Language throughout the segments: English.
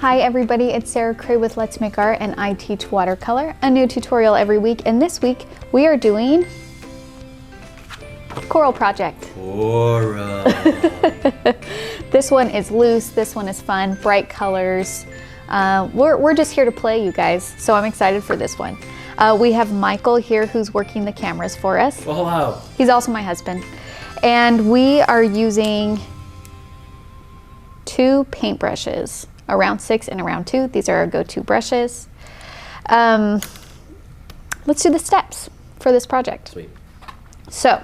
Hi everybody, it's Sarah Cray with Let's Make Art, and I teach watercolor, a new tutorial every week, and this week we are doing coral project. Coral. This one is loose, this one is fun, bright colors. We're just here to play, you guys, so I'm excited for this one. We have Michael here who's working the cameras for us. Well, hello. He's also my husband. And we are using 2 paintbrushes, a round 6 and a round 2. These are our go-to brushes. Let's do the steps for this project. Sweet. So,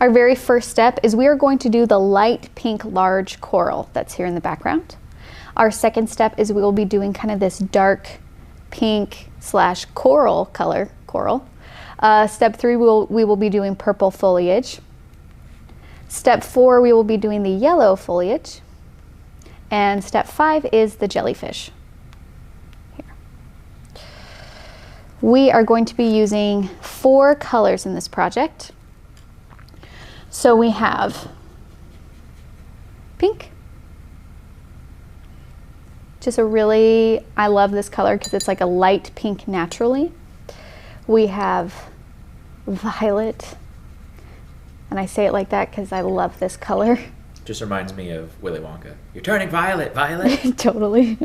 our very first step is we are going to do the light pink large coral that's here in the background. Our second step is we will be doing kind of this dark pink slash coral color, coral. Step 3, we will be doing purple foliage. Step 4, we will be doing the yellow foliage. And step 5 is the jellyfish. Here. We are going to be using 4 colors in this project. So we have pink. Just a really, I love this color because it's like a light pink naturally. We have violet. And I say it like that because I love this color. Just reminds me of Willy Wonka. You're turning violet, Violet. Totally.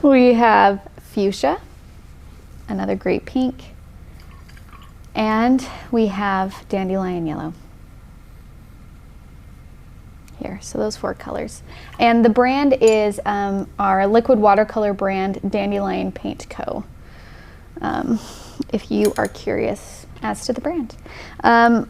We have fuchsia, another great pink, and we have dandelion yellow. Here, so those 4 colors. And the brand is our liquid watercolor brand, Dandelion Paint Co. If you are curious as to the brand.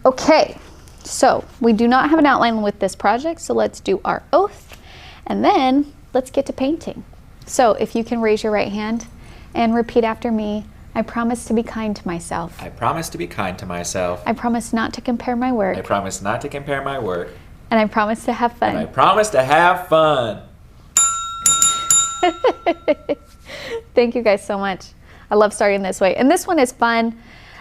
Okay. So we do not have an outline with this project, so let's do our oath and then let's get to painting. So if you can raise your right hand and repeat after me. I promise to be kind to myself. I promise to be kind to myself. I promise not to compare my work. I promise not to compare my work. And I promise to have fun. And I promise to have fun. Thank you guys so much. I love starting this way. And this one is fun.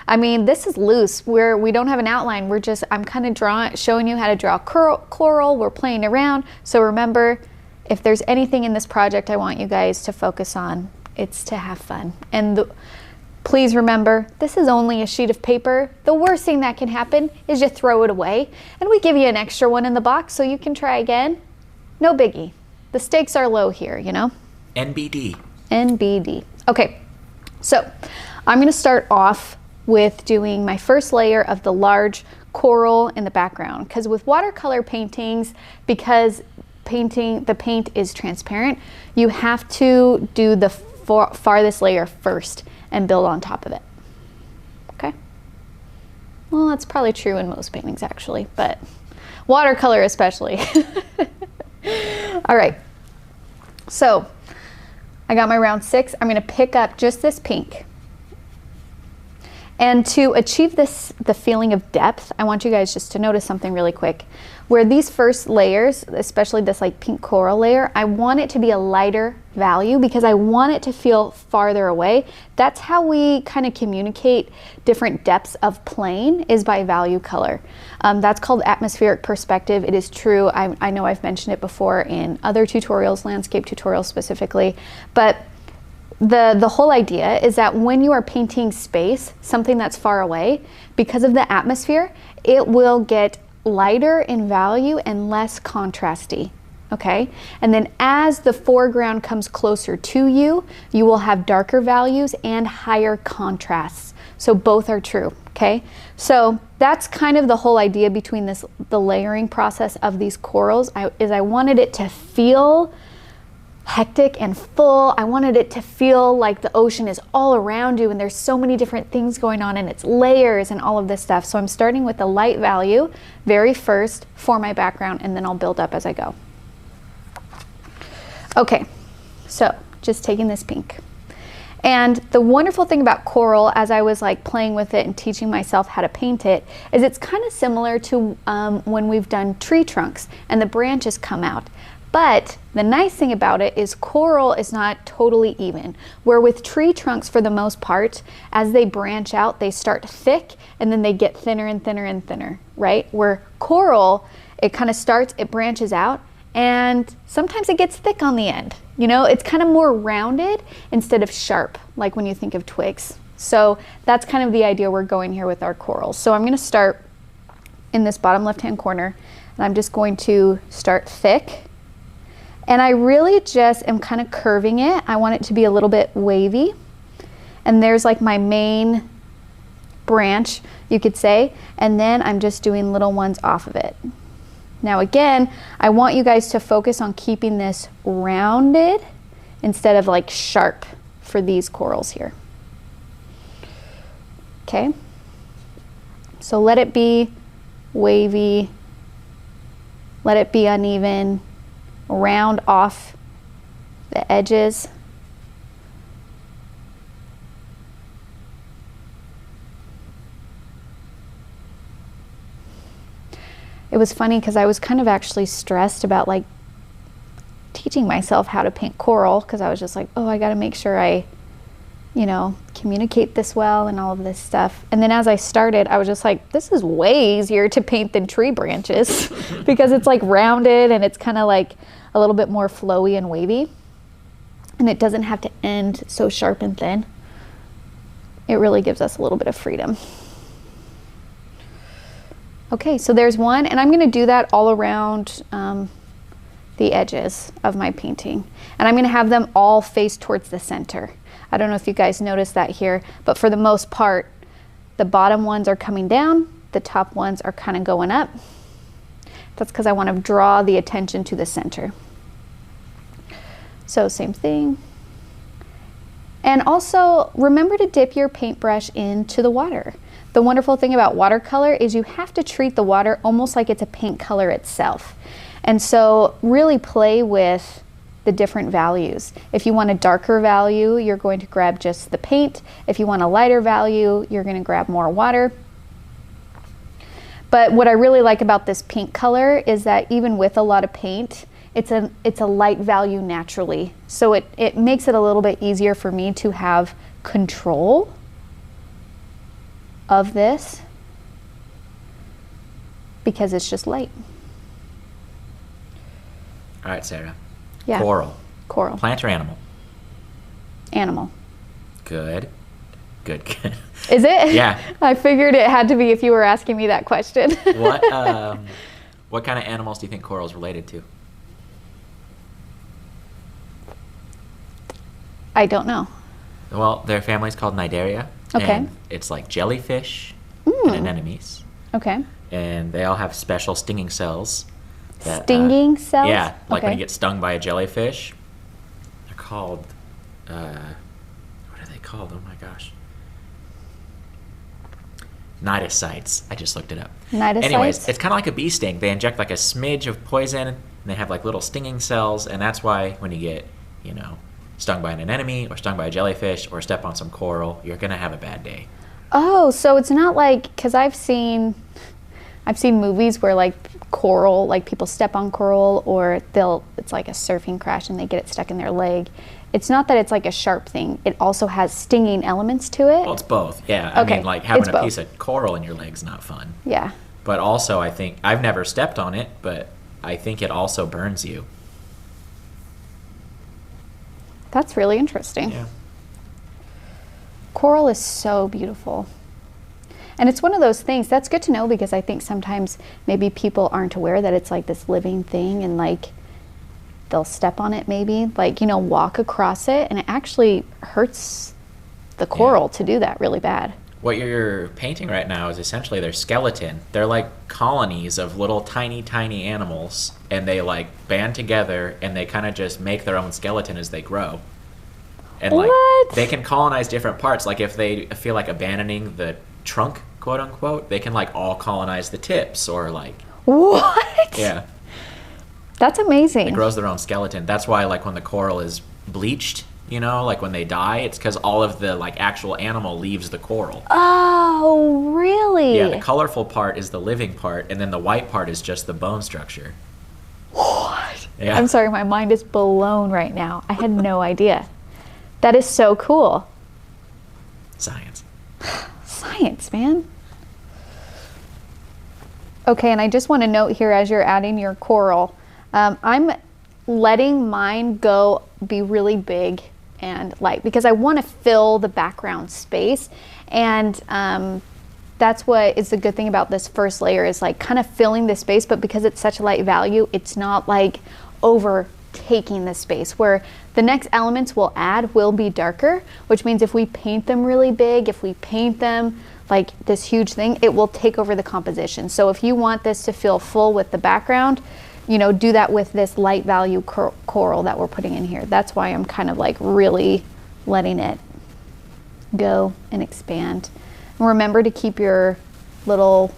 I mean, this is loose. We don't have an outline. I'm kind of showing you how to draw coral. We're playing around. So remember, if there's anything in this project I want you guys to focus on, it's to have fun. And please remember, this is only a sheet of paper. The worst thing that can happen is you throw it away. And we give you an extra one in the box so you can try again. No biggie. The stakes are low here, you know? NBD. NBD. Okay, so I'm going to start off with doing my first layer of the large coral in the background, because with watercolor paintings, because the paint is transparent, you have to do the farthest layer first and build on top of it. Okay, well, that's probably true in most paintings actually, but watercolor especially. All right, so I got my round 6. I'm going to pick up just this pink. And to achieve the feeling of depth, I want you guys just to notice something really quick. Where these first layers, especially this like pink coral layer, I want it to be a lighter value because I want it to feel farther away. That's how we kind of communicate different depths of plane, is by value color. That's called atmospheric perspective. It is true. I know I've mentioned it before in other tutorials, landscape tutorials specifically, but the whole idea is that when you are painting space, something that's far away, because of the atmosphere, it will get lighter in value and less contrasty, okay? And then as the foreground comes closer to you, you will have darker values and higher contrasts. So both are true, okay? So that's kind of the whole idea between the layering process of these corals. I wanted it to feel hectic and full. I wanted it to feel like the ocean is all around you and there's so many different things going on and it's layers and all of this stuff. So I'm starting with the light value very first for my background, and then I'll build up as I go. Okay, so just taking this pink. And the wonderful thing about coral, as I was like playing with it and teaching myself how to paint it, is it's kind of similar to when we've done tree trunks and the branches come out. But the nice thing about it is coral is not totally even. Where with tree trunks, for the most part, as they branch out, they start thick and then they get thinner and thinner and thinner, right? Where coral, it kind of starts, it branches out, and sometimes it gets thick on the end. You know, it's kind of more rounded instead of sharp, like when you think of twigs. So that's kind of the idea we're going here with our corals. So I'm going to start in this bottom left-hand corner, and I'm just going to start thick. And I really just am kind of curving it. I want it to be a little bit wavy. And there's like my main branch, you could say, and then I'm just doing little ones off of it. Now again, I want you guys to focus on keeping this rounded instead of like sharp for these corals here. Okay, so let it be wavy, let it be uneven, round off the edges. It was funny because I was kind of actually stressed about like teaching myself how to paint coral, because I was just like, oh, I got to make sure I, you know, communicate this well and all of this stuff. And then as I started, I was just like, this is way easier to paint than tree branches because it's like rounded and it's kind of like a little bit more flowy and wavy. And it doesn't have to end so sharp and thin. It really gives us a little bit of freedom. Okay, so there's one, and I'm going to do that all around the edges of my painting. And I'm going to have them all face towards the center. I don't know if you guys noticed that here, but for the most part, the bottom ones are coming down, the top ones are kind of going up. That's because I want to draw the attention to the center. So same thing. And also remember to dip your paintbrush into the water. The wonderful thing about watercolor is you have to treat the water almost like it's a paint color itself. And so really play with the different values. If you want a darker value, you're going to grab just the paint. If you want a lighter value, you're going to grab more water. But what I really like about this pink color is that even with a lot of paint, it's a light value naturally. So it makes it a little bit easier for me to have control of this because it's just light. All right, Sarah. Yeah. Coral. Coral. Plant or animal? Animal. Good. Good, good. Is it? Yeah. I figured it had to be if you were asking me that question. What kind of animals do you think coral is related to? I don't know. Well, their family's called Cnidaria. Okay. And it's like jellyfish and anemones. Okay. And they all have special stinging cells. Stinging cells? Yeah, like when okay. you get stung by a jellyfish. They're called, what are they called? Oh my gosh. Cnidocytes. I just looked it up. Cnidocytes? Anyways, it's kind of like a bee sting. They inject like a smidge of poison, and they have like little stinging cells, and that's why when you get, you know, stung by an anemone or stung by a jellyfish or step on some coral, you're going to have a bad day. Oh, so it's not like, because I've seen movies where like coral, like people step on coral, or it's like a surfing crash and they get it stuck in their leg. It's not that it's like a sharp thing. It also has stinging elements to it. Well, it's both. Yeah. Okay. I mean, like having It's a both. piece of coral in your leg's not fun. Yeah. But also, I think, I've never stepped on it, but I think it also burns you. That's really interesting. Yeah. Coral is so beautiful. And it's one of those things that's good to know, because I think sometimes maybe people aren't aware that it's like this living thing, and like they'll step on it, maybe like, you know, walk across it, and it actually hurts the coral to do that really bad. What you're painting right now is essentially their skeleton. They're like colonies of little tiny, tiny animals, and they like band together and they kind of just make their own skeleton as they grow. And like What? they can colonize different parts. Like if they feel like abandoning the trunk, quote unquote, they can like all colonize the tips, or like, What? yeah, That's amazing. it grows their own skeleton. That's why like when the coral is bleached, you know, like when they die, it's because all of the like actual animal leaves the coral. Oh, really? Yeah, the colorful part is the living part, and then the white part is just the bone structure. What? Yeah. I'm sorry, my mind is blown right now. I had no idea. That is so cool. Science. Science, man. Okay, and I just want to note here, as you're adding your coral, I'm letting mine go be really big and light because I want to fill the background space. And that's what is the good thing about this first layer, is like kind of filling the space, but because it's such a light value, it's not like overtaking the space, where the next elements we'll add will be darker, which means if we paint them really big, if we paint them like this huge thing, it will take over the composition. So if you want this to feel full with the background, you know, do that with this light value coral that we're putting in here. That's why I'm kind of like really letting it go and expand. And remember to keep your little,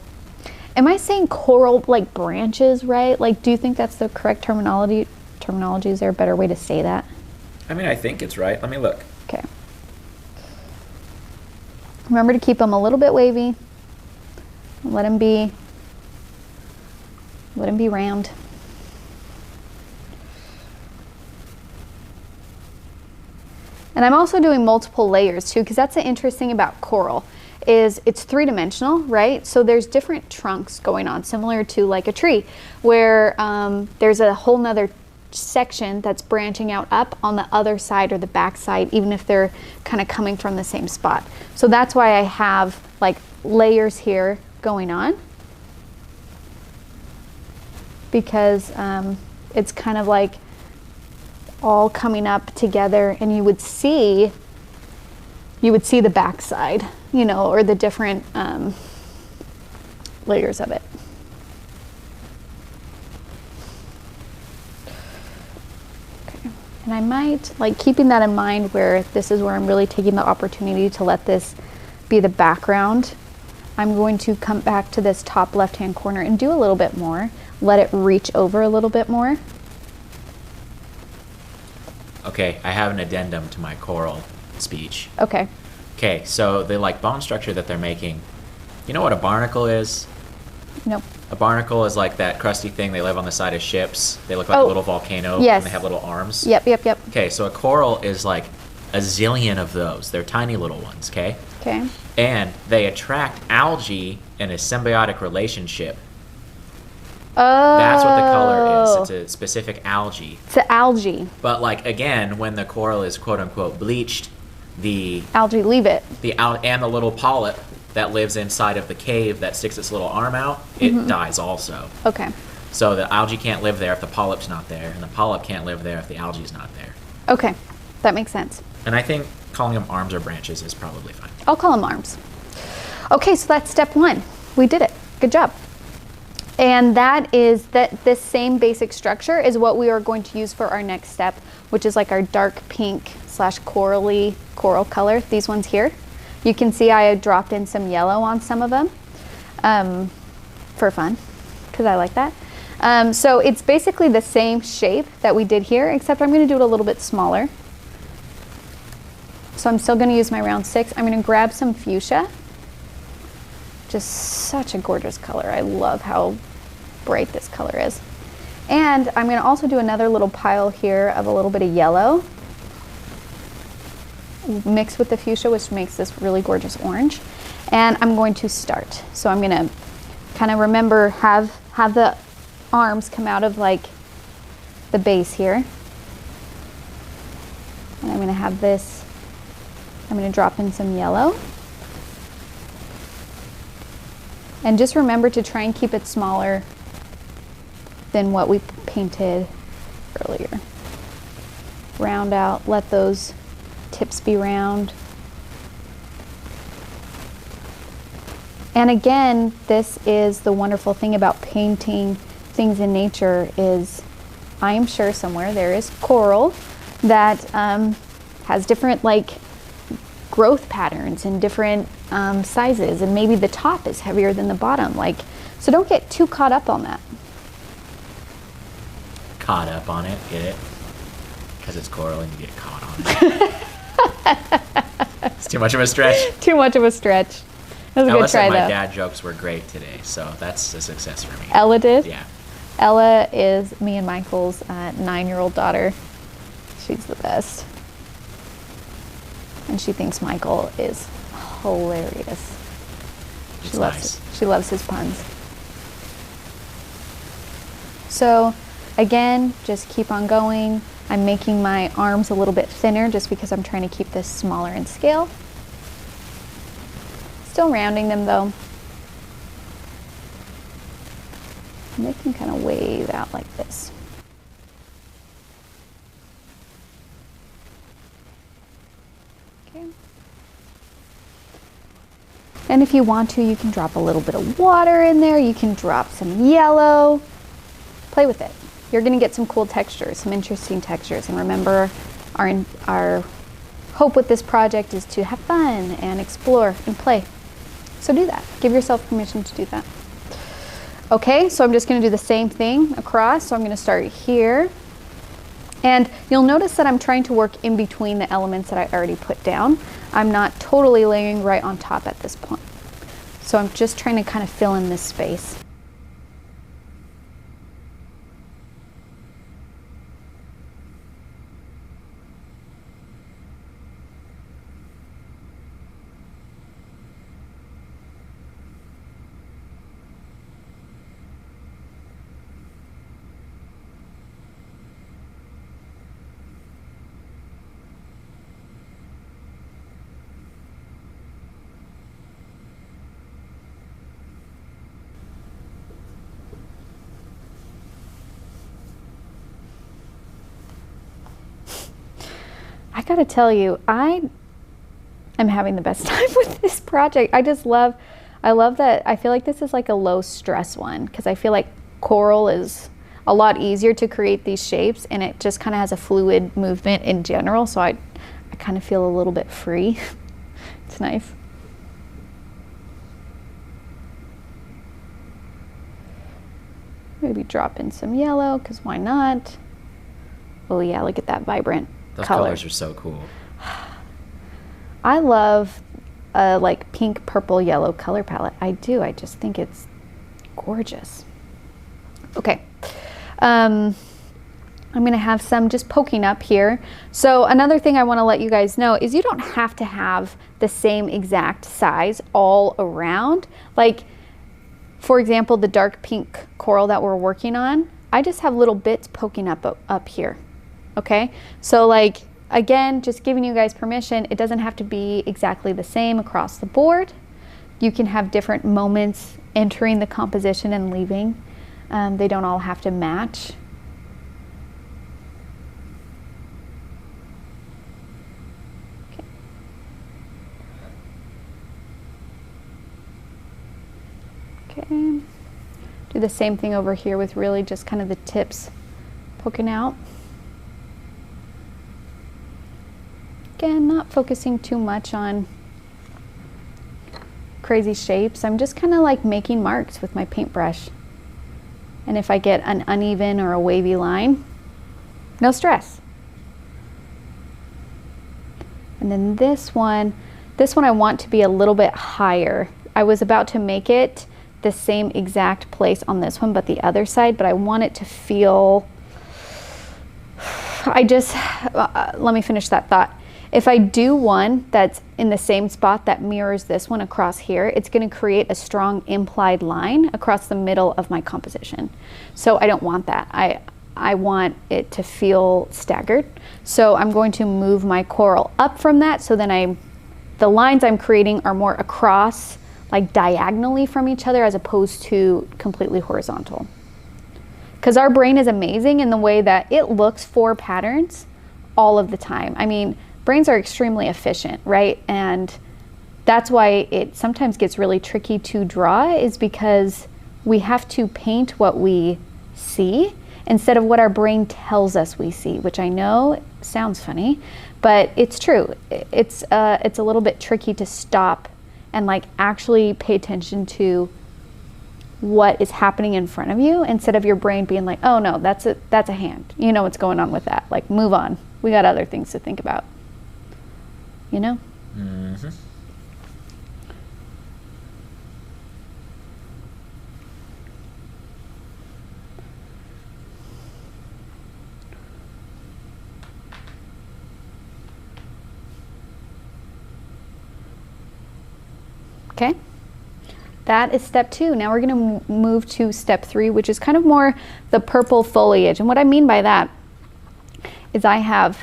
am I saying coral like branches, right? Like, do you think that's the correct terminology? Is there a better way to say that? I mean, I think it's right. Let me look. Okay. Remember to keep them a little bit wavy. Let them be round. And I'm also doing multiple layers too, because that's the interesting thing about coral, is it's three-dimensional, right? So there's different trunks going on, similar to like a tree, where there's a whole nother section that's branching out up on the other side or the back side, even if they're kind of coming from the same spot. So that's why I have like layers here going on, because it's kind of like all coming up together, and you would see the back side, you know, or the different layers of it. Okay. And I might, like, keeping that in mind, where this is where I'm really taking the opportunity to let this be the background, I'm going to come back to this top left-hand corner and do a little bit more, let it reach over a little bit more. Okay, I have an addendum to my coral speech. Okay. Okay, so the like bone structure that they're making, you know what a barnacle is? Nope. A barnacle is like that crusty thing they live on the side of ships. They look like a little volcano. Yes. And they have little arms. Yep. Okay, so a coral is like a zillion of those. They're tiny little ones, okay? Okay. And they attract algae in a symbiotic relationship. Oh. That's what the color is. It's a specific algae. It's an algae. But like, again, when the coral is quote unquote bleached, the algae leave it. And the little polyp that lives inside of the cave that sticks its little arm out, it dies also. Okay. So the algae can't live there if the polyp's not there, and the polyp can't live there if the algae's not there. Okay, that makes sense. And I think calling them arms or branches is probably fine. I'll call them arms. Okay, so that's step one. We did it. Good job. And that is that this same basic structure is what we are going to use for our next step, which is like our dark pink / coral color, these ones here. You can see I dropped in some yellow on some of them for fun, because I like that. So it's basically the same shape that we did here, except I'm going to do it a little bit smaller. So I'm still going to use my round 6. I'm going to grab some fuchsia. Just such a gorgeous color. I love how bright this color is. And I'm going to also do another little pile here of a little bit of yellow mixed with the fuchsia, which makes this really gorgeous orange. And I'm going to start. So I'm going to kind of remember have the arms come out of like the base here. And I'm going to have this, I'm going to drop in some yellow. And just remember to try and keep it smaller than what we painted earlier. Round out, let those tips be round. And again, this is the wonderful thing about painting things in nature, is I am sure somewhere there is coral that has different like growth patterns and different sizes, and maybe the top is heavier than the bottom. Like, so don't get too caught up on that. Caught up on it, get it? Because it's coral and you get caught on it. It's too much of a stretch. Too much of a stretch. That was a good try, my though. dad jokes were great today, so that's a success for me. Ella did? Yeah. Ella is me and Michael's 9-year-old daughter. She's the best. And she thinks Michael is hilarious. She loves his puns. So again, just keep on going. I'm making my arms a little bit thinner just because I'm trying to keep this smaller in scale. Still rounding them though. And they can kind of wave out like this. Okay. And if you want to, you can drop a little bit of water in there. You can drop some yellow. Play with it. You're going to get some cool textures, some interesting textures. And remember, our hope with this project is to have fun and explore and play. So do that. Give yourself permission to do that. Okay, so I'm just going to do the same thing across. So I'm going to start here. And you'll notice that I'm trying to work in between the elements that I already put down. I'm not totally layering right on top at this point. So I'm just trying to kind of fill in this space. I gotta tell you, I am having the best time with this project. I love that. I feel like this is like a low stress one because I feel like coral is a lot easier to create these shapes and it just kind of has a fluid movement in general. So I kind of feel a little bit free. It's nice. Maybe drop in some yellow because why not? Oh yeah, look at that vibrant. Those colors are so cool. I love like pink, purple, yellow color palette. I do. I just think it's gorgeous. Okay. I'm going to have some just poking up here. So another thing I want to let you guys know is you don't have to have the same exact size all around. Like, for example, the dark pink coral that we're working on, I just have little bits poking up here. Okay, so like, again, just giving you guys permission, it doesn't have to be exactly the same across the board. You can have different moments entering the composition and leaving. They don't all have to match. Okay. Okay. Do the same thing over here with really just kind of the tips poking out. Again, not focusing too much on crazy shapes. I'm just kind of like making marks with my paintbrush. And if I get an uneven or a wavy line, no stress. And then this one I want to be a little bit higher. I was about to make it the same exact place on this one, but the other side, but I want it to feel, let me finish that thought. If I do one that's in the same spot that mirrors this one across here, it's going to create a strong implied line across the middle of my composition. So I don't want that. I want it to feel staggered. So I'm going to move my coral up from that so then the lines I'm creating are more across, like diagonally from each other as opposed to completely horizontal. Because our brain is amazing in the way that it looks for patterns all of the time. I mean, brains are extremely efficient, right? And that's why it sometimes gets really tricky to draw, is because we have to paint what we see instead of what our brain tells us we see, which I know sounds funny, but it's true. It's a little bit tricky to stop and like actually pay attention to what is happening in front of you instead of your brain being like, oh no, that's a hand. You know what's going on with that. Like, move on. We got other things to think about. You know? Mm-hmm. Okay. That is step 2. Now we're going to move to step 3, which is kind of more the purple foliage. And what I mean by that is I have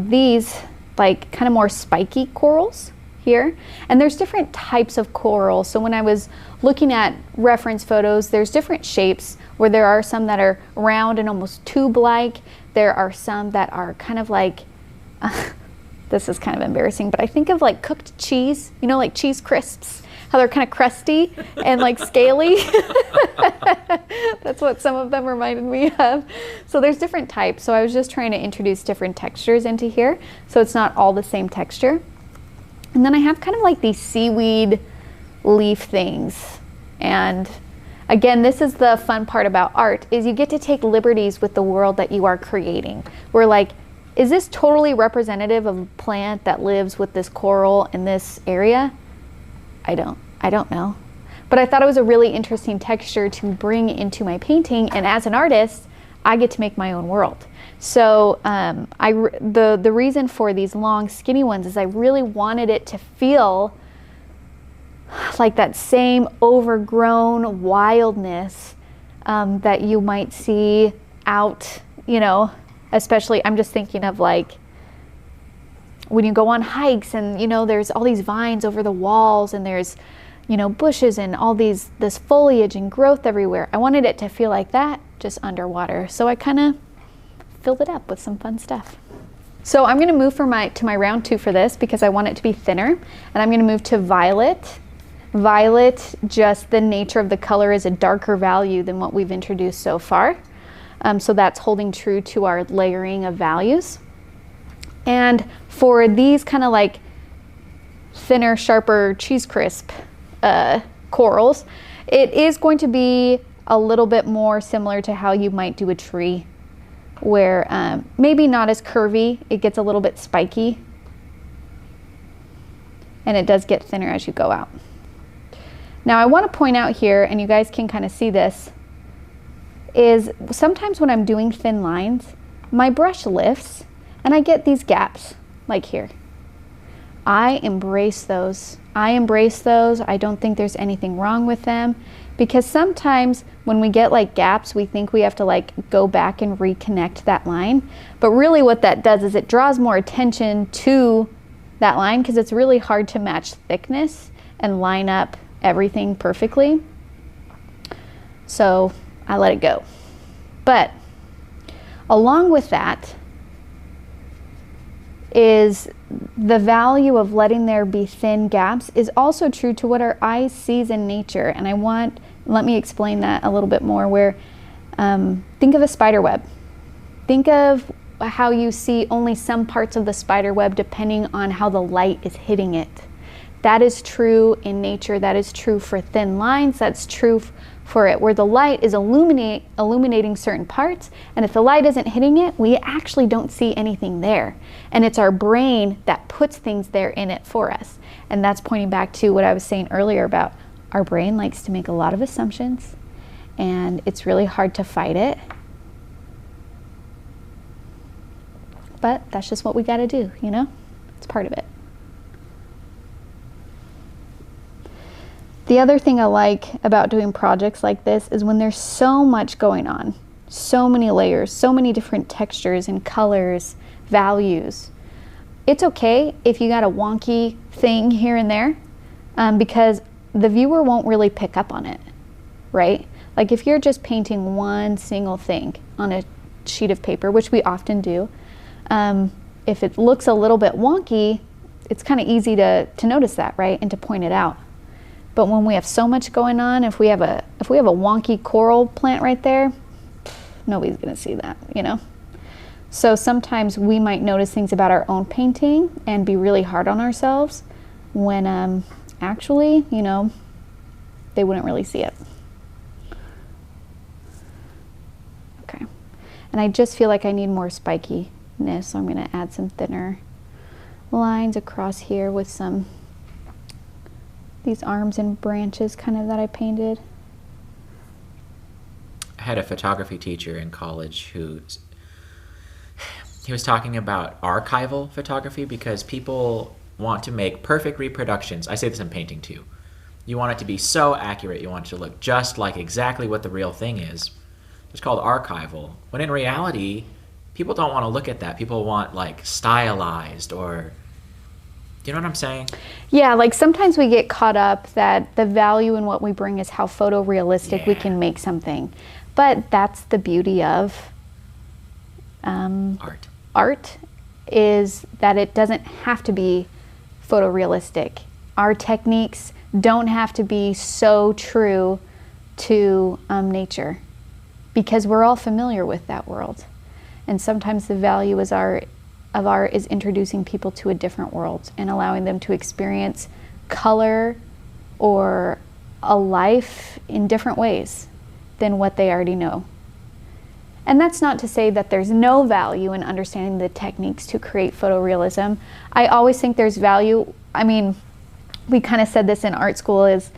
these like kind of more spiky corals here, and there's different types of coral. So when I was looking at reference photos, there's different shapes where there are some that are round and almost tube-like. There are some that are kind of like, this is kind of embarrassing, but I think of like cooked cheese, you know, like cheese crisps, how they're kind of crusty and like scaly. That's what some of them reminded me of. So there's different types. So I was just trying to introduce different textures into here, so it's not all the same texture. And then I have kind of like these seaweed leaf things. And again, this is the fun part about art, is you get to take liberties with the world that you are creating. We're like, is this totally representative of a plant that lives with this coral in this area? I don't know. But I thought it was a really interesting texture to bring into my painting, and as an artist, I get to make my own world. So the reason for these long skinny ones is I really wanted it to feel like that same overgrown wildness that you might see out, you know, especially I'm just thinking of like when you go on hikes and, you know, there's all these vines over the walls and there's, you know, bushes and all this foliage and growth everywhere. I wanted it to feel like that, just underwater. So I kind of filled it up with some fun stuff. So I'm going to move to my round 2 for this because I want it to be thinner, and I'm going to move to violet. Violet, just the nature of the color is a darker value than what we've introduced so far. So that's holding true to our layering of values. And for these kind of like thinner, sharper cheese crisp corals, it is going to be a little bit more similar to how you might do a tree, where maybe not as curvy, it gets a little bit spiky, and it does get thinner as you go out. Now I want to point out here, and you guys can kind of see this, is sometimes when I'm doing thin lines, my brush lifts and I get these gaps like here. I embrace those. I don't think there's anything wrong with them, because sometimes when we get like gaps, we think we have to like go back and reconnect that line. But really what that does is it draws more attention to that line, because it's really hard to match thickness and line up everything perfectly. So I let it go. But along with that is the value of letting there be thin gaps is also true to what our eye sees in nature. And let me explain that a little bit more, where think of a spider web. Think of how you see only some parts of the spider web depending on how the light is hitting it. That is true in nature. That is true for thin lines. That's true for it, where the light is illuminating certain parts, and if the light isn't hitting it, we actually don't see anything there. And it's our brain that puts things there in it for us. And that's pointing back to what I was saying earlier about our brain likes to make a lot of assumptions, and it's really hard to fight it. But that's just what we got to do, you know? It's part of it. The other thing I like about doing projects like this is when there's so much going on, so many layers, so many different textures and colors, values. It's okay if you got a wonky thing here and there, because the viewer won't really pick up on it, right? Like if you're just painting one single thing on a sheet of paper, which we often do, if it looks a little bit wonky, it's kind of easy to notice that, right? And to point it out. But when we have so much going on, if we have a wonky coral plant right there, nobody's gonna see that, you know? So sometimes we might notice things about our own painting and be really hard on ourselves when actually, you know, they wouldn't really see it. Okay, and I just feel like I need more spikiness, so I'm gonna add some thinner lines across here with these arms and branches kind of that I painted. I had a photography teacher in college he was talking about archival photography, because people want to make perfect reproductions. I say this in painting too. You want it to be so accurate, you want it to look just like exactly what the real thing is. It's called archival, when in reality, people don't want to look at that. People want like stylized, or you know what I'm saying? Yeah, like sometimes we get caught up that the value in what we bring is how photorealistic we can make something. But that's the beauty of Art. Art is that it doesn't have to be photorealistic. Our techniques don't have to be so true to nature, because we're all familiar with that world. And sometimes the value of art is introducing people to a different world and allowing them to experience color or a life in different ways than what they already know. And that's not to say that there's no value in understanding the techniques to create photorealism. I always think there's value. I mean, we kind of said this in art school, is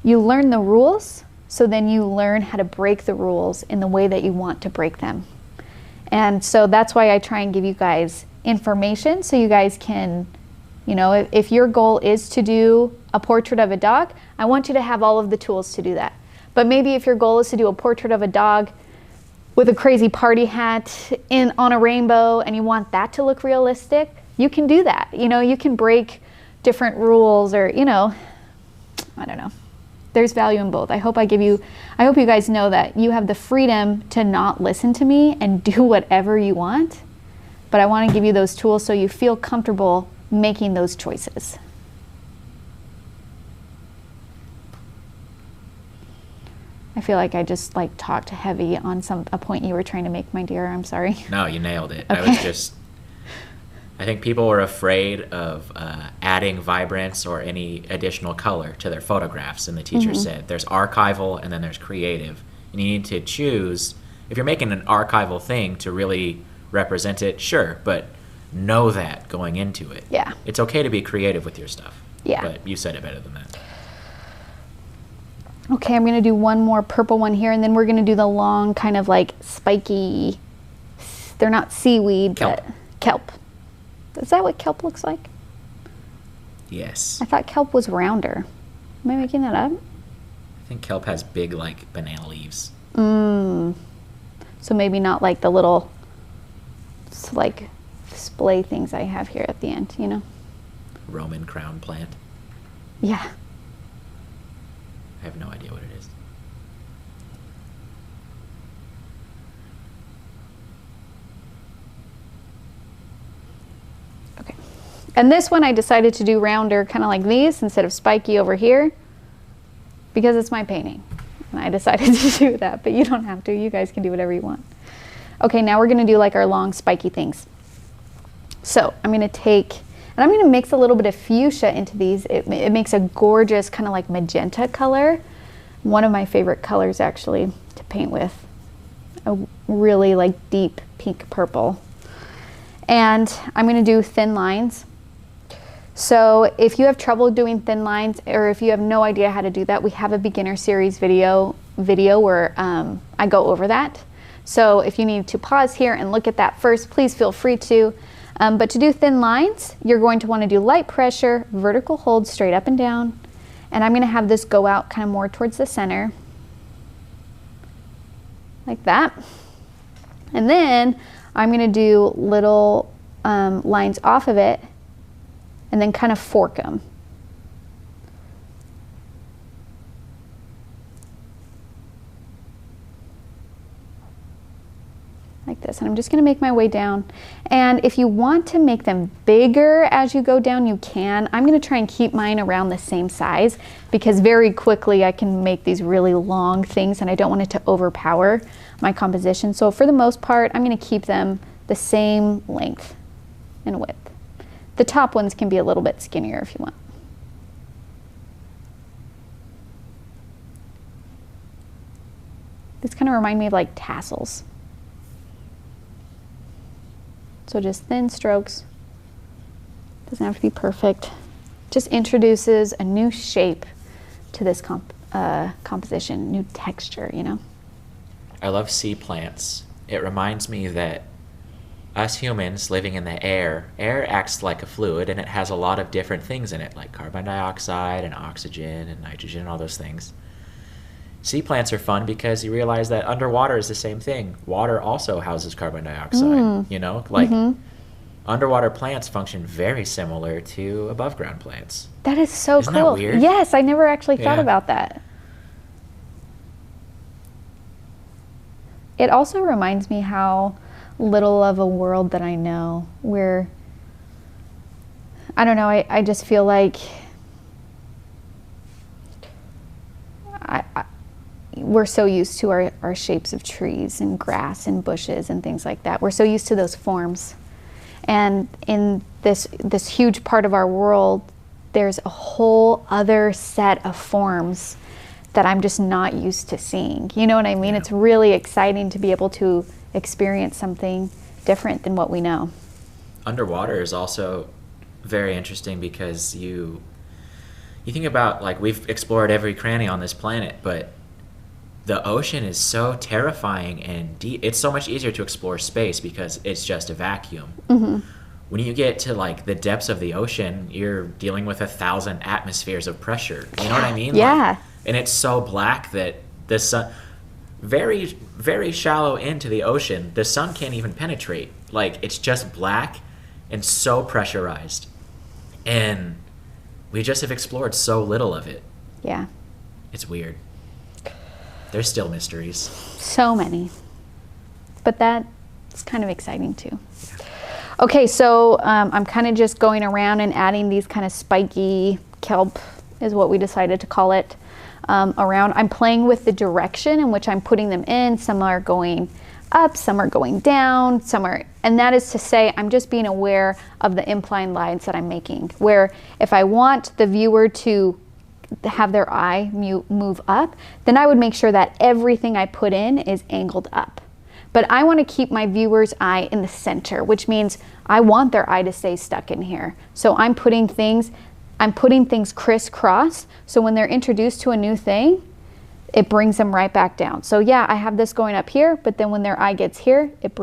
you learn the rules, so then you learn how to break the rules in the way that you want to break them. And so that's why I try and give you guys information so you guys can, you know, if your goal is to do a portrait of a dog, I want you to have all of the tools to do that. But maybe if your goal is to do a portrait of a dog with a crazy party hat on a rainbow and you want that to look realistic, you can do that. You know, you can break different rules, or, you know, I don't know. There's value in both. I hope you guys know that you have the freedom to not listen to me and do whatever you want. But I want to give you those tools so you feel comfortable making those choices. I feel like I just like talked heavy on a point you were trying to make, my dear. I'm sorry. No, you nailed it. Okay. I think people were afraid of adding vibrance or any additional color to their photographs. And the teacher said there's archival and then there's creative. And you need to choose, if you're making an archival thing to really represent it, sure, but know that going into it. Yeah. It's okay to be creative with your stuff. Yeah. But you said it better than that. Okay, I'm going to do one more purple one here, and then we're going to do the long kind of like spiky, they're not seaweed, Kelp. but kelp. Is that what kelp looks like? Yes. I thought kelp was rounder. Am I making that up? I think kelp has big, like, banana leaves. So maybe not like the little, like, splay things I have here at the end, you know? Roman crown plant. Yeah. I have no idea what it is. Okay. And this one I decided to do rounder, kind of like these, instead of spiky over here, because it's my painting. And I decided to do that, but you don't have to. You guys can do whatever you want. Okay, now we're going to do like our long spiky things. So I'm going to take, and I'm going to mix a little bit of fuchsia into these. It makes a gorgeous kind of like magenta color. One of my favorite colors actually to paint with. A really like deep pink purple. And I'm going to do thin lines. So if you have trouble doing thin lines, or if you have no idea how to do that, we have a beginner series video where I go over that. So if you need to pause here and look at that first, please feel free to. But to do thin lines, you're going to want to do light pressure, vertical hold straight up and down. And I'm going to have this go out kind of more towards the center. Like that. And then I'm going to do little lines off of it and then kind of fork them. Like this, and I'm just going to make my way down. And if you want to make them bigger as you go down, you can. I'm going to try and keep mine around the same size, because very quickly I can make these really long things and I don't want it to overpower my composition. So for the most part, I'm going to keep them the same length and width. The top ones can be a little bit skinnier if you want. These kind of remind me of like tassels. So just thin strokes. Doesn't have to be perfect. Just introduces a new shape to this composition, new texture, you know? I love sea plants. It reminds me that us humans living in the air acts like a fluid, and it has a lot of different things in it, like carbon dioxide and oxygen and nitrogen and all those things. Sea plants are fun because you realize that underwater is the same thing. Water also houses carbon dioxide, you know? Like, underwater plants function very similar to above ground plants. That is so Isn't cool. that weird? Yes, I never actually thought Yeah. about that. It also reminds me how little of a world that I know, where, I don't know, I just feel like we're so used to our shapes of trees and grass and bushes and things like that. We're so used to those forms. And in this huge part of our world, there's a whole other set of forms that I'm just not used to seeing. You know what I mean? Yeah. It's really exciting to be able to experience something different than what we know. Underwater is also very interesting because you think about, like, we've explored every cranny on this planet, but the ocean is so terrifying and deep. It's so much easier to explore space because it's just a vacuum. When you get to, like, the depths of the ocean, you're dealing with 1,000 atmospheres of pressure. You know what I mean? Yeah. Like, and it's so black that the sun, very, very shallow into the ocean, the sun can't even penetrate. Like, it's just black and so pressurized. And we just have explored so little of it. Yeah. It's weird. There's still mysteries. So many. But that's kind of exciting too. Okay, so I'm kind of just going around and adding these kind of spiky kelp, is what we decided to call it, around. I'm playing with the direction in which I'm putting them in. Some are going up, some are going down, and that is to say, I'm just being aware of the inclined lines that I'm making, where if I want the viewer to have their eye move up, then I would make sure that everything I put in is angled up. But I want to keep my viewer's eye in the center, which means I want their eye to stay stuck in here. So I'm putting things crisscross, so when they're introduced to a new thing, it brings them right back down. So yeah, I have this going up here, but then when their eye gets here, it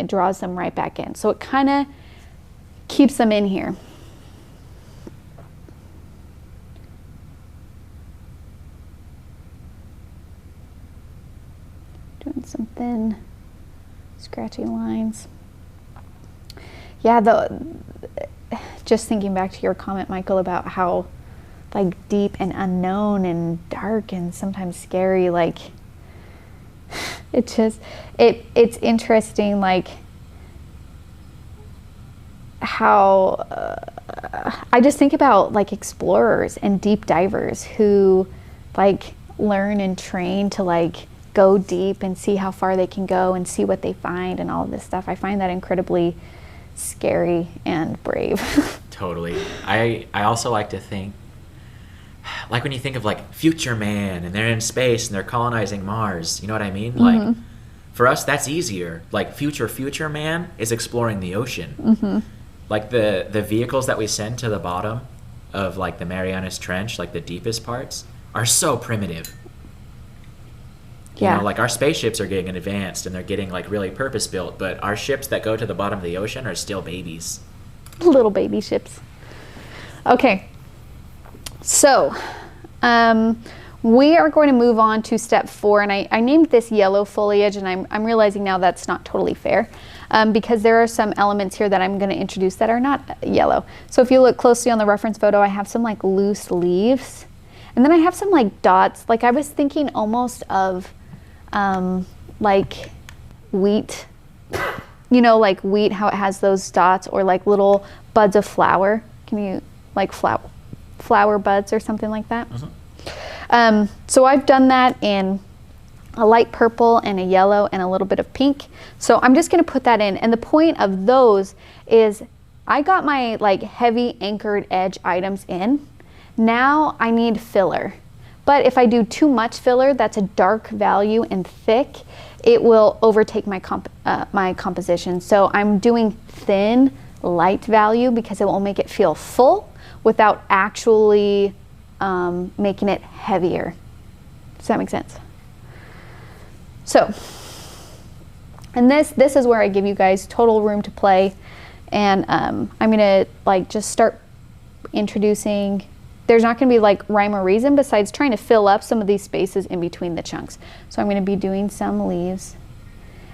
draws them right back in. So it kind of keeps them in here. Doing some thin, scratchy lines. Yeah, just thinking back to your comment, Michael, about how, like, deep and unknown and dark and sometimes scary, like, it's interesting, like, how I just think about, like, explorers and deep divers who, like, learn and train to, like, go deep and see how far they can go and see what they find and all of this stuff. I find that incredibly scary and brave. Totally. I also like to think, like, when you think of, like, Future Man and they're in space and they're colonizing Mars, you know what I mean? Like, for us, that's easier. Like, Future Man is exploring the ocean. Like, the vehicles that we send to the bottom of, like, the Marianas Trench, like the deepest parts, are so primitive. You know, like, our spaceships are getting advanced and they're getting, like, really purpose built, but our ships that go to the bottom of the ocean are still babies. Little baby ships. Okay, so we are going to move on to step 4, and I named this yellow foliage, and I'm realizing now that's not totally fair, because there are some elements here that I'm going to introduce that are not yellow. So if you look closely on the reference photo, I have some, like, loose leaves, and then I have some, like, dots. Like, I was thinking almost of like wheat, you know, like wheat, how it has those dots, or like little buds of flower. Can you, like, flower buds or something like that? So I've done that in a light purple and a yellow and a little bit of pink. So I'm just going to put that in. And the point of those is I got my, like, heavy anchored edge items in. Now I need filler. But if I do too much filler, that's a dark value and thick, it will overtake my composition. So I'm doing thin, light value because it will make it feel full without actually making it heavier. Does that make sense? So, and this is where I give you guys total room to play, and I'm gonna, like, just start introducing there's not going to be like rhyme or reason besides trying to fill up some of these spaces in between the chunks. So I'm going to be doing some leaves.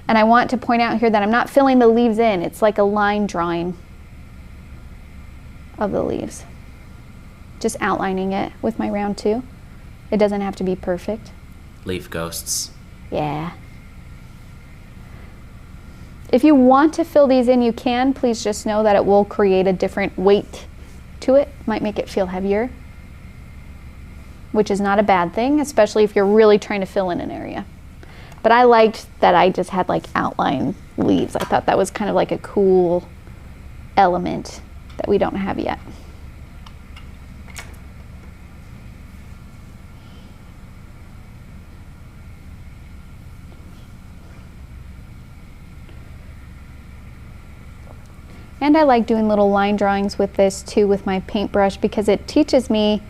And I want to point out here that I'm not filling the leaves in. It's like a line drawing of the leaves. Just outlining it with my round 2. It doesn't have to be perfect. Leaf ghosts. Yeah. If you want to fill these in, you can. Please just know that it will create a different weight to it. Might make it feel heavier, which is not a bad thing, especially if you're really trying to fill in an area. But I liked that I just had like outline leaves. I thought that was kind of like a cool element that we don't have yet. And I like doing little line drawings with this too with my paintbrush because it teaches me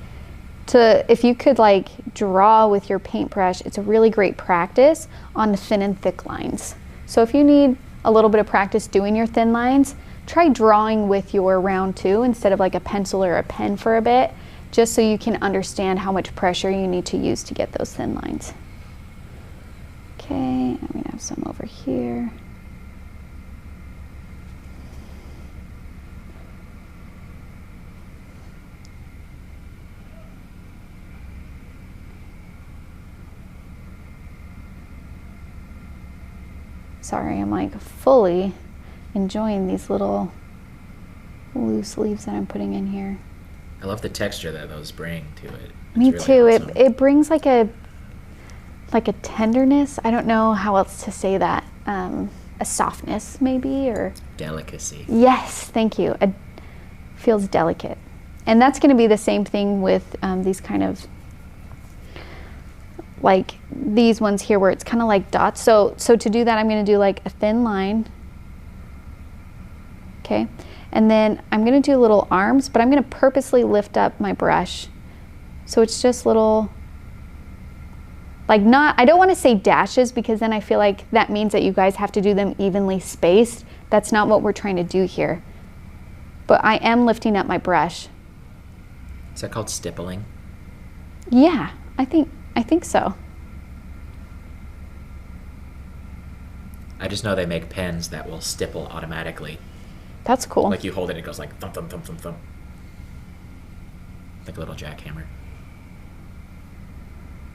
to, if you could like draw with your paintbrush, it's a really great practice on the thin and thick lines. So if you need a little bit of practice doing your thin lines, try drawing with your round 2 instead of like a pencil or a pen for a bit, just so you can understand how much pressure you need to use to get those thin lines. Okay, I'm gonna have some over here. Sorry, I'm like fully enjoying these little loose leaves that I'm putting in here. I love the texture that those bring to it. Me really too. awesome. It brings like a tenderness. I don't know how else to say that. A softness maybe, or delicacy. Yes, thank you. It feels delicate. And that's going to be the same thing with these kind of like these ones here where it's kind of like dots. So to do that, I'm going to do like a thin line. Okay. And then I'm going to do little arms, but I'm going to purposely lift up my brush. So it's just little, like not, I don't want to say dashes because then I feel like that means that you guys have to do them evenly spaced. That's not what we're trying to do here. But I am lifting up my brush. Is that called stippling? Yeah, I think so. I just know they make pens that will stipple automatically. That's cool. Like you hold it, it goes like thump, thump, thump, thump, thump. Like a little jackhammer.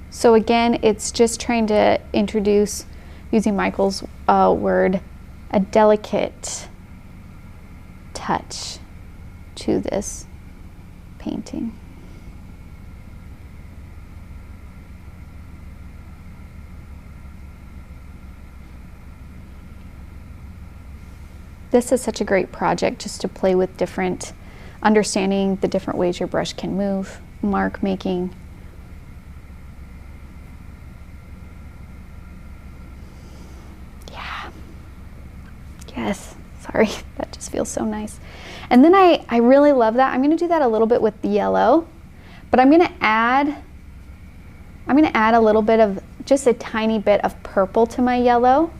So again, it's just trying to introduce, using Michael's word, a delicate touch to this painting. This is such a great project just to play with different, understanding the different ways your brush can move, mark making. Yeah. Yes, sorry, that just feels so nice. And then I really love that. I'm gonna do that a little bit with the yellow, but I'm gonna add a little bit of, just a tiny bit of purple to my yellow.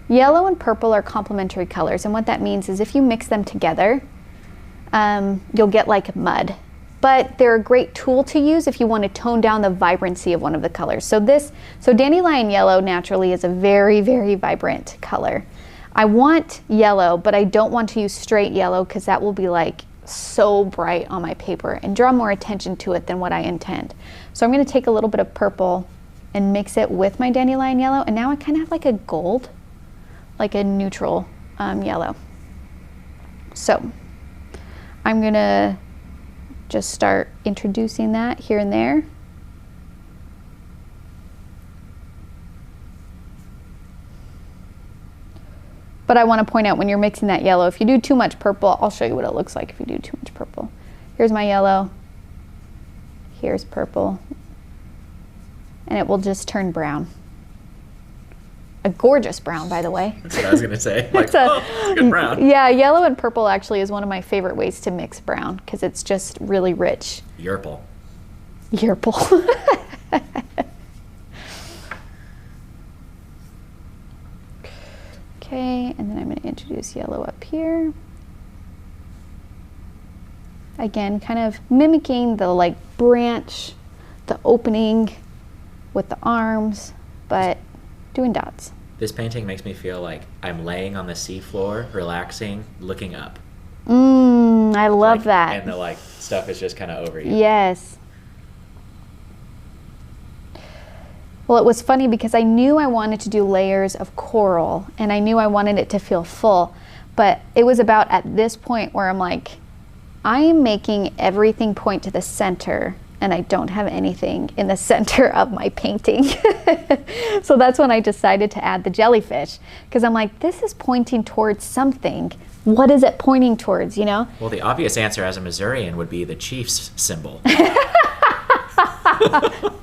Yellow and purple are complementary colors, and what that means is if you mix them together, you'll get like mud. But they're a great tool to use if you want to tone down the vibrancy of one of the colors. So dandelion yellow naturally is a very, very vibrant color. I want yellow, but I don't want to use straight yellow because that will be like so bright on my paper and draw more attention to it than what I intend. So I'm going to take a little bit of purple and mix it with my dandelion yellow, and now I kind of have like a gold, like a neutral yellow. So I'm gonna just start introducing that here and there. But I want to point out when you're mixing that yellow, if you do too much purple, I'll show you what it looks like if you do too much purple. Here's my yellow, here's purple, and it will just turn brown. A gorgeous brown, by the way. That's what I was going to say. Like, it's a good brown. Yeah, yellow and purple actually is one of my favorite ways to mix brown because it's just really rich. Yerple. Yerple. Okay, and then I'm going to introduce yellow up here. Again, kind of mimicking the like branch, the opening with the arms, but doing dots. This painting makes me feel like I'm laying on the seafloor, relaxing, looking up. I love like, that. And the like stuff is just kind of over you. Yes. Well, it was funny because I knew I wanted to do layers of coral and I knew I wanted it to feel full, but it was about at this point where I'm like, I am making everything point to the center and I don't have anything in the center of my painting. So that's when I decided to add the jellyfish, because I'm like, this is pointing towards something. What is it pointing towards, you know? Well, the obvious answer as a Missourian would be the Chiefs symbol.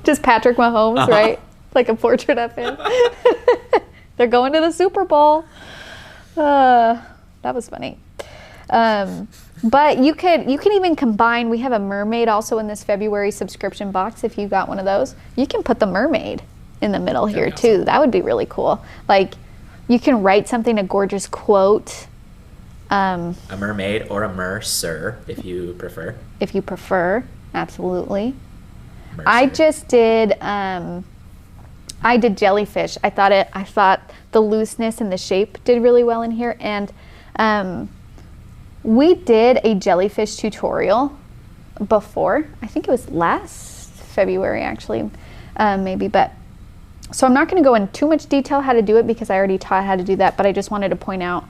Just Patrick Mahomes, right? Like a portrait of him. They're going to the Super Bowl. That was funny. But you can even combine. We have a mermaid also in this February subscription box. If you got one of those, you can put the mermaid in the middle here too. Awesome. That would be really cool. Like you can write something, a gorgeous quote. A mermaid or a mercer, if you prefer. If you prefer, absolutely. Mercer. I just did. I did jellyfish. I thought the looseness and the shape did really well in here, and we did a jellyfish tutorial before. I think it was last February, actually, maybe. But so I'm not going to go in too much detail how to do it because I already taught how to do that. But I just wanted to point out,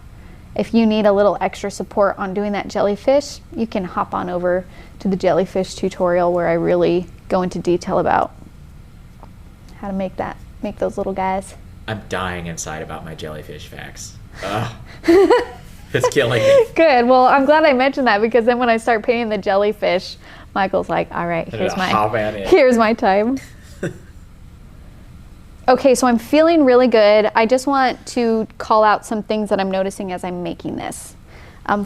if you need a little extra support on doing that jellyfish, you can hop on over to the jellyfish tutorial where I really go into detail about how to make those little guys. I'm dying inside about my jellyfish facts. It's killing me. Good. Well, I'm glad I mentioned that, because then when I start painting the jellyfish, Michael's like, all right, here's my time. Okay, so I'm feeling really good. I just want to call out some things that I'm noticing as I'm making this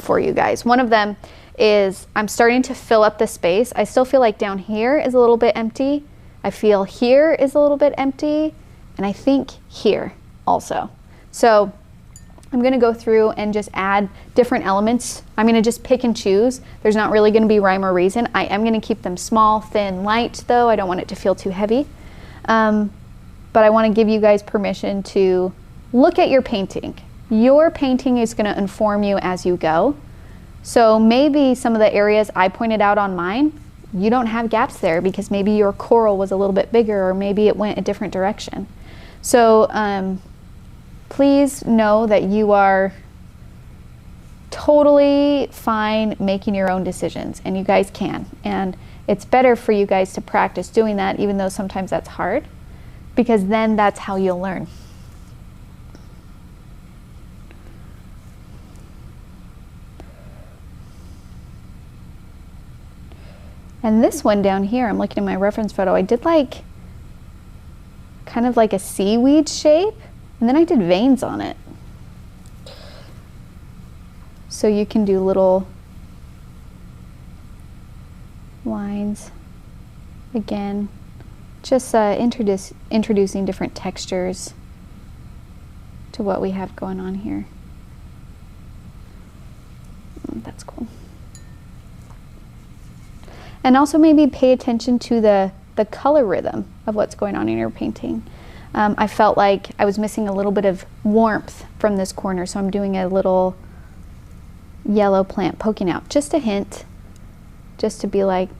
for you guys. One of them is I'm starting to fill up the space. I still feel like down here is a little bit empty. I feel here is a little bit empty, and I think here also. So I'm gonna go through and just add different elements. I'm gonna just pick and choose. There's not really gonna be rhyme or reason. I am gonna keep them small, thin, light though. I don't want it to feel too heavy. But I wanna give you guys permission to look at your painting. Your painting is gonna inform you as you go. So maybe some of the areas I pointed out on mine, you don't have gaps there because maybe your coral was a little bit bigger or maybe it went a different direction. So please know that you are totally fine making your own decisions, and you guys can. And it's better for you guys to practice doing that, even though sometimes that's hard, because then that's how you'll learn. And this one down here, I'm looking at my reference photo, I did like kind of like a seaweed shape, and then I did veins on it. So you can do little lines. Again, just introducing different textures to what we have going on here. That's cool. And also maybe pay attention to the color rhythm of what's going on in your painting. I felt like I was missing a little bit of warmth from this corner, so I'm doing a little yellow plant poking out, just a hint, just to be like,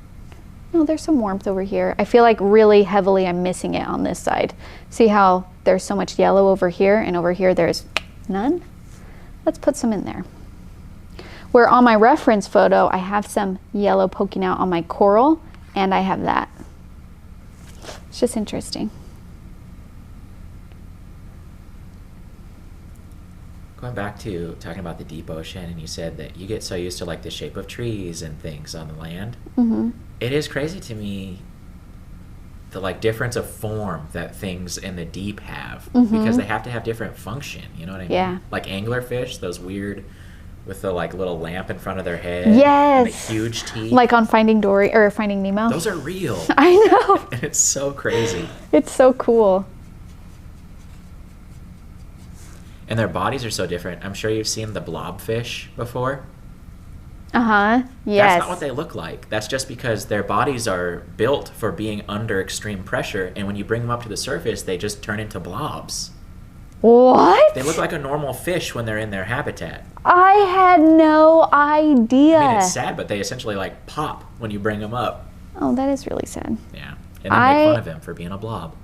no, there's some warmth over here. I feel like really heavily I'm missing it on this side. See how there's so much yellow over here, and over here there's none? Let's put some in there. Where on my reference photo, I have some yellow poking out on my coral, and I have that. It's just interesting. Going back to talking about the deep ocean, and you said that you get so used to like the shape of trees and things on the land. Mm-hmm. It is crazy to me the like difference of form that things in the deep have, because they have to have different function. You know what I mean? Yeah. Like anglerfish, those weird with the like little lamp in front of their head. Yes. And the huge teeth. Like on Finding Dory or Finding Nemo. Those are real. I know. And it's so crazy. It's so cool. And their bodies are so different. I'm sure you've seen the blobfish before. Uh-huh. Yes. That's not what they look like. That's just because their bodies are built for being under extreme pressure, and when you bring them up to the surface, they just turn into blobs. What? They look like a normal fish when they're in their habitat. I had no idea. I mean, it's sad, but they essentially like pop when you bring them up. Oh, that is really sad. Yeah. And then make fun of him for being a blob.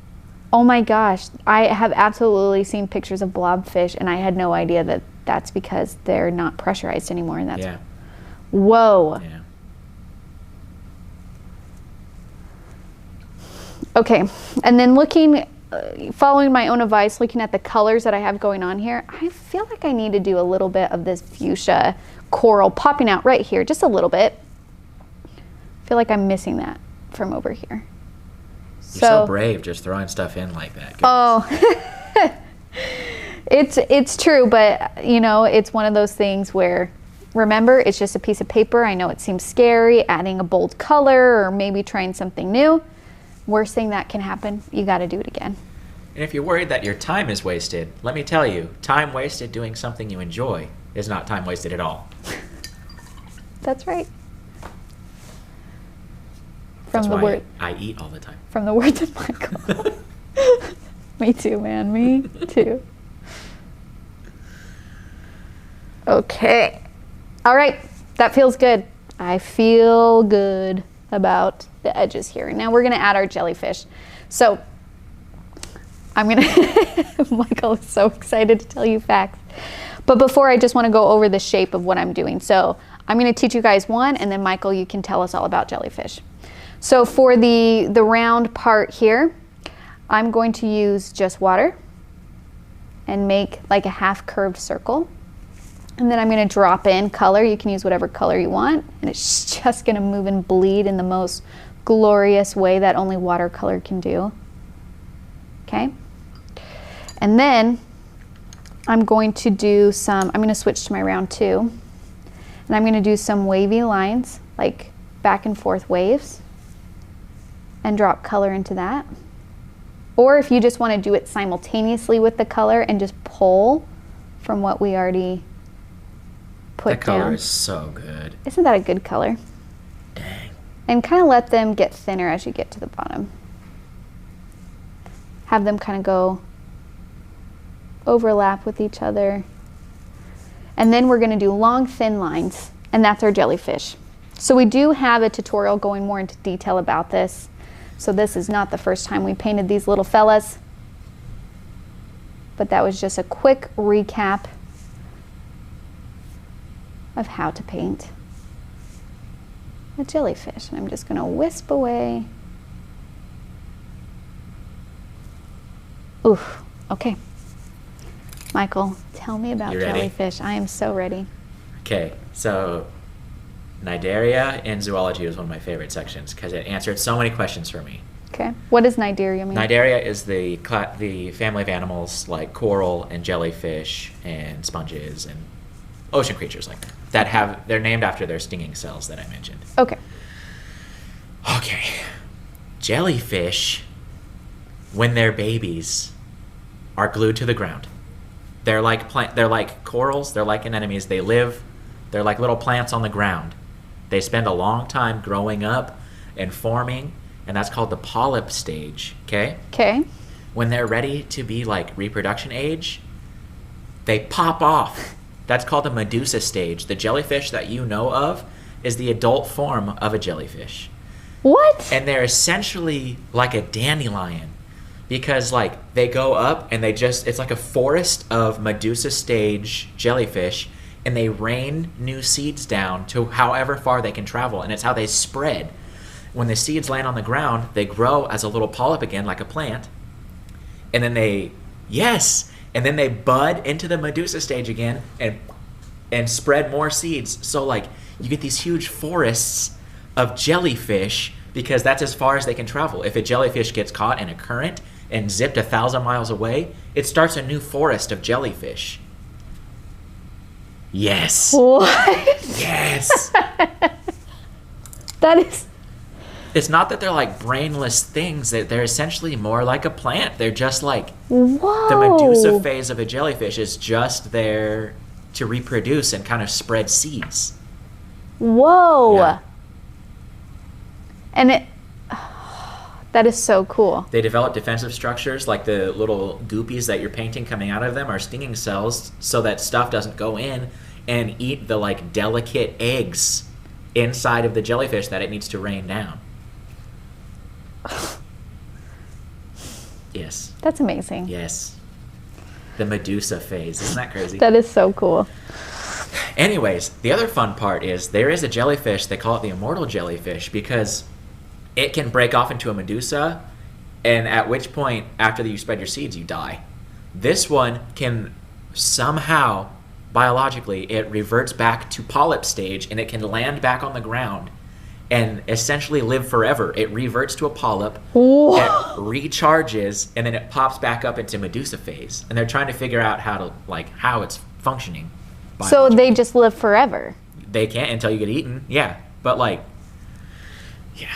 Oh my gosh. I have absolutely seen pictures of blobfish, and I had no idea that that's because they're not pressurized anymore. And that's Yeah. Whoa. Yeah. Okay. And then following my own advice, looking at the colors that I have going on here, I feel like I need to do a little bit of this fuchsia coral popping out right here, just a little bit. I feel like I'm missing that from over here. You're so brave just throwing stuff in like that. Goodness. Oh, it's true, but you know, it's one of those things where, remember, it's just a piece of paper. I know it seems scary, adding a bold color or maybe trying something new. Worst thing that can happen, you got to do it again. And if you're worried that your time is wasted, let me tell you, time wasted doing something you enjoy is not time wasted at That's right. That's why I eat all the time. From the words of Michael. Me too, man. Me too. Okay. All right. That feels good. I feel good about the edges here. Now we're going to add our jellyfish. So I'm going to, Michael is so excited to tell you facts. But before, I just want to go over the shape of what I'm doing. So I'm going to teach you guys one, and then Michael, you can tell us all about jellyfish. So for the round part here, I'm going to use just water and make like a half curved circle. And then I'm going to drop in color. You can use whatever color you want. And it's just going to move and bleed in the most glorious way that only watercolor can do. Okay? And then I'm going to do I'm going to switch to my round 2. And I'm going to do some wavy lines, like back and forth waves, and drop color into that. Or if you just want to do it simultaneously with the color and just pull from what we already put down. That color is so good. Isn't that a good color? Dang. And kind of let them get thinner as you get to the bottom. Have them kind of go overlap with each other. And then we're going to do long, thin lines, and that's our jellyfish. So we do have a tutorial going more into detail about this. So this is not the first time we painted these little fellas, but that was just a quick recap of how to paint a jellyfish. And I'm just going to wisp away. Oof, okay. Michael, tell me about jellyfish. I am so ready. Okay, so Cnidaria in zoology is one of my favorite sections because it answered so many questions for me. Okay, what does Cnidaria mean? Cnidaria is the family of animals like coral and jellyfish and sponges and ocean creatures like that. They're named after their stinging cells that I mentioned. Okay. Okay. Jellyfish, when they're babies, are glued to the ground. They're like corals. They're like anemones. They're like little plants on the ground. They spend a long time growing up and forming, and that's called the polyp stage. Okay. Okay. When they're ready to be like reproduction age, they pop off. That's called the Medusa stage. The jellyfish that you know of is the adult form of a jellyfish. What? And they're essentially like a dandelion because like they go up and it's like a forest of Medusa stage jellyfish, and they rain new seeds down to however far they can travel, and it's how they spread. When the seeds land on the ground, they grow as a little polyp again, like a plant, and then they bud into the Medusa stage again and spread more seeds. So like you get these huge forests of jellyfish because that's as far as they can travel. If a jellyfish gets caught in a current and zipped 1,000 miles away, it starts a new forest of jellyfish. Yes. What? Yes. That is... It's not that they're like brainless things. They're essentially more like a plant. They're just like... Whoa. The Medusa phase of a jellyfish is just there to reproduce and kind of spread seeds. Whoa. Yeah. And it, that is so cool. They develop defensive structures, like the little goopies that you're painting coming out of them are stinging cells, so that stuff doesn't go in and eat the like delicate eggs inside of the jellyfish that it needs to rain down. Yes. That's amazing. Yes. The Medusa phase. Isn't that crazy? That is so cool. Anyways, the other fun part is there is a jellyfish, they call it the immortal jellyfish, because it can break off into a Medusa, and at which point, after you spread your seeds, you die. This one can somehow, biologically, it reverts back to polyp stage, and it can land back on the ground and essentially live forever. It reverts to a polyp, Whoa. it recharges, and then it pops back up into Medusa phase. And they're trying to figure out how it's functioning. So they just live forever. They can't until you get eaten. Yeah. But yeah.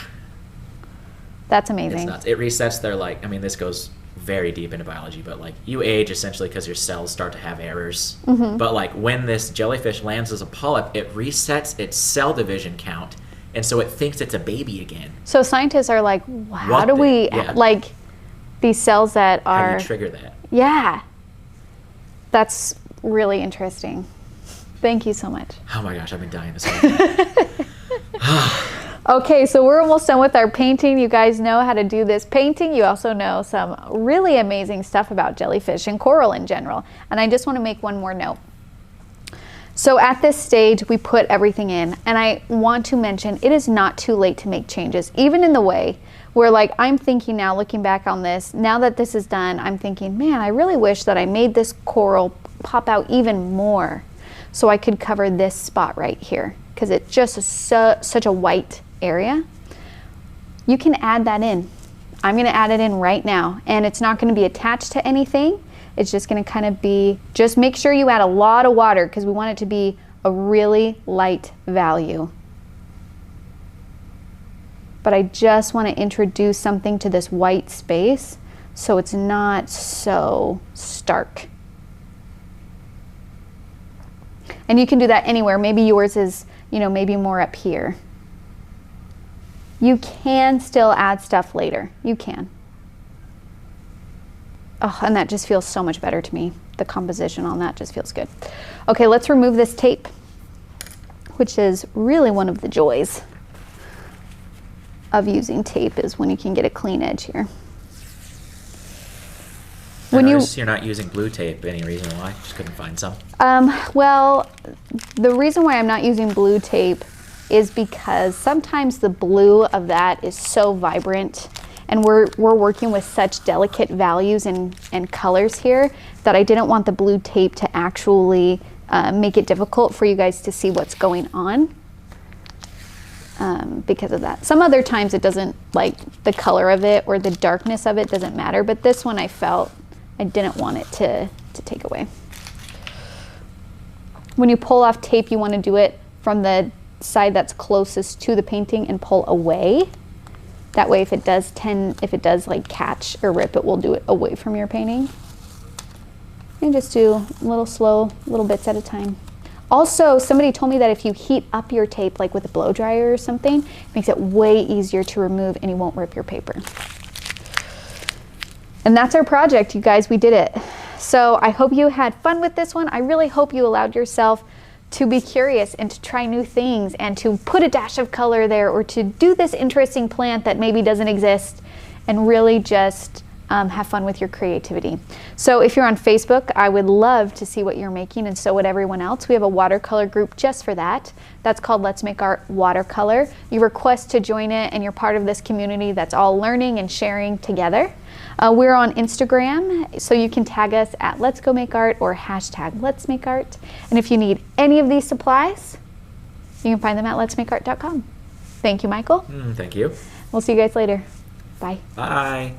That's It's amazing. nuts. It resets their this goes very deep into biology, but you age essentially because your cells start to have errors. Mm-hmm. But when this jellyfish lands as a polyp, it resets its cell division count, and so it thinks it's a baby again. So scientists are like, how do we, these cells that are... How do you trigger that? Yeah. That's really interesting. Thank you so much. Oh my gosh, I've been dying this whole Okay, so we're almost done with our painting. You guys know how to do this painting. You also know some really amazing stuff about jellyfish and coral in general. And I just want to make one more note. So at this stage, we put everything in, and I want to mention it is not too late to make changes, even in the way where I'm thinking now, looking back on this, now that this is done, I'm thinking, man, I really wish that I made this coral pop out even more so I could cover this spot right here, because it just is such a white area. You can add that in. I'm going to add it in right now, and it's not going to be attached to anything. It's just going to kind of be, just make sure you add a lot of water because we want it to be a really light value. But I just want to introduce something to this white space so it's not so stark. And you can do that anywhere. Maybe yours is, maybe more up here. You can still add stuff later. You can. Oh, and that just feels so much better to me. The composition on that just feels good. Okay, let's remove this tape, which is really one of the joys of using tape, is when you can get a clean edge here. I notice you're not using blue tape. Any reason why? Just couldn't find some. Well, the reason why I'm not using blue tape is because sometimes the blue of that is so vibrant, and we're working with such delicate values and colors here that I didn't want the blue tape to actually make it difficult for you guys to see what's going on because of that. Some other times it doesn't, the color of it or the darkness of it doesn't matter, but this one I felt I didn't want it to take away. When you pull off tape, you want to do it from the side that's closest to the painting and pull away. That way if it does catch or rip, it will do it away from your painting. And just do slow little bits at a time. Also, somebody told me that if you heat up your tape, with a blow dryer or something, it makes it way easier to remove and you won't rip your paper. And that's our project, you guys. We did it. So I hope you had fun with this one. I really hope you allowed yourself to be curious and to try new things and to put a dash of color there, or to do this interesting plant that maybe doesn't exist, and really just have fun with your creativity. So if you're on Facebook, I would love to see what you're making, and so would everyone else. We have a watercolor group just for that. That's called Let's Make Art Watercolor. You request to join it, and you're part of this community that's all learning and sharing together. We're on Instagram, so you can tag us at Let's Go Make Art or hashtag Let's Make Art. And if you need any of these supplies, you can find them at letsmakeart.com. Thank you, Michael. Thank you. We'll see you guys later. Bye. Bye.